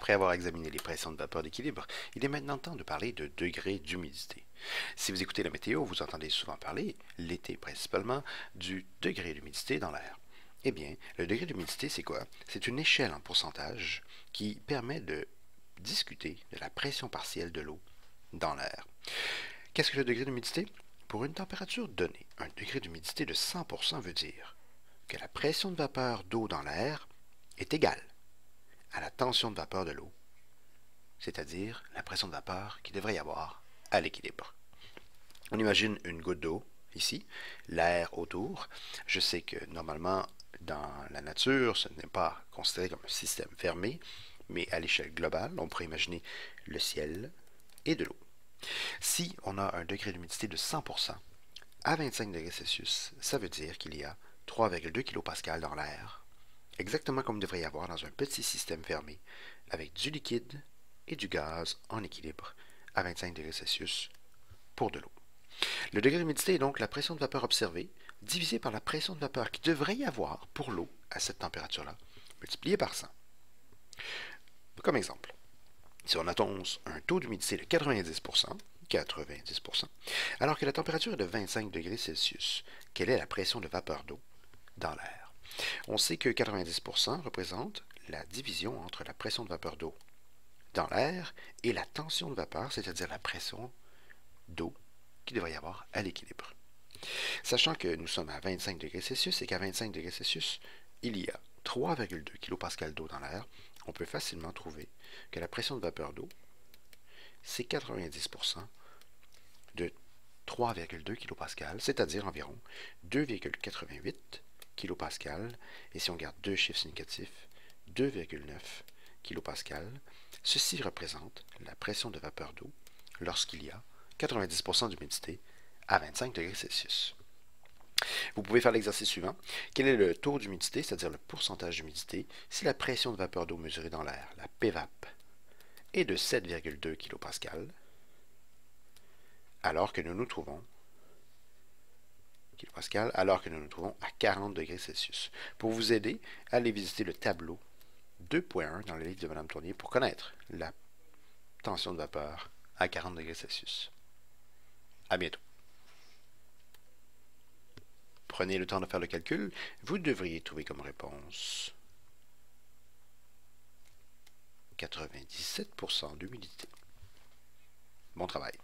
Après avoir examiné les pressions de vapeur d'équilibre, il est maintenant temps de parler de degré d'humidité. Si vous écoutez la météo, vous entendez souvent parler, l'été principalement, du degré d'humidité dans l'air. Eh bien, le degré d'humidité, c'est quoi? C'est une échelle en pourcentage qui permet de discuter de la pression partielle de l'eau dans l'air. Qu'est-ce que le degré d'humidité? Pour une température donnée, un degré d'humidité de 100% veut dire que la pression de vapeur d'eau dans l'air est égale à la tension de vapeur de l'eau, c'est-à-dire la pression de vapeur qu'il devrait y avoir à l'équilibre. On imagine une goutte d'eau ici, l'air autour. Je sais que normalement, dans la nature, ce n'est pas considéré comme un système fermé, mais à l'échelle globale, on pourrait imaginer le ciel et de l'eau. Si on a un degré d'humidité de 100%, à 25 degrés Celsius, ça veut dire qu'il y a 3,2 kPa dans l'air, exactement comme il devrait y avoir dans un petit système fermé, avec du liquide et du gaz en équilibre à 25 degrés Celsius pour de l'eau. Le degré d'humidité est donc la pression de vapeur observée divisée par la pression de vapeur qui devrait y avoir pour l'eau à cette température-là, multipliée par 100. Comme exemple, si on annonce un taux d'humidité de 90%, alors que la température est de 25 degrés Celsius, quelle est la pression de vapeur d'eau dans l'air? On sait que 90% représente la division entre la pression de vapeur d'eau dans l'air et la tension de vapeur, c'est-à-dire la pression d'eau qu'il devrait y avoir à l'équilibre. Sachant que nous sommes à 25 degrés Celsius et qu'à 25 degrés Celsius, il y a 3,2 kPa d'eau dans l'air, on peut facilement trouver que la pression de vapeur d'eau, c'est 90% de 3,2 kPa, c'est-à-dire environ 2,88 kPa, et si on garde deux chiffres significatifs, 2,9 kPa. Ceci représente la pression de vapeur d'eau lorsqu'il y a 90% d'humidité à 25 degrés Celsius. Vous pouvez faire l'exercice suivant. Quel est le taux d'humidité, c'est-à-dire le pourcentage d'humidité, si la pression de vapeur d'eau mesurée dans l'air, la PVAP, est de 7,2 kPa, alors que nous nous trouvons à 40 degrés Celsius. Pour vous aider, allez visiter le tableau 2.1 dans le livre de Mme Tournier pour connaître la tension de vapeur à 40 degrés Celsius. À bientôt. Prenez le temps de faire le calcul. Vous devriez trouver comme réponse 97% d'humidité. Bon travail.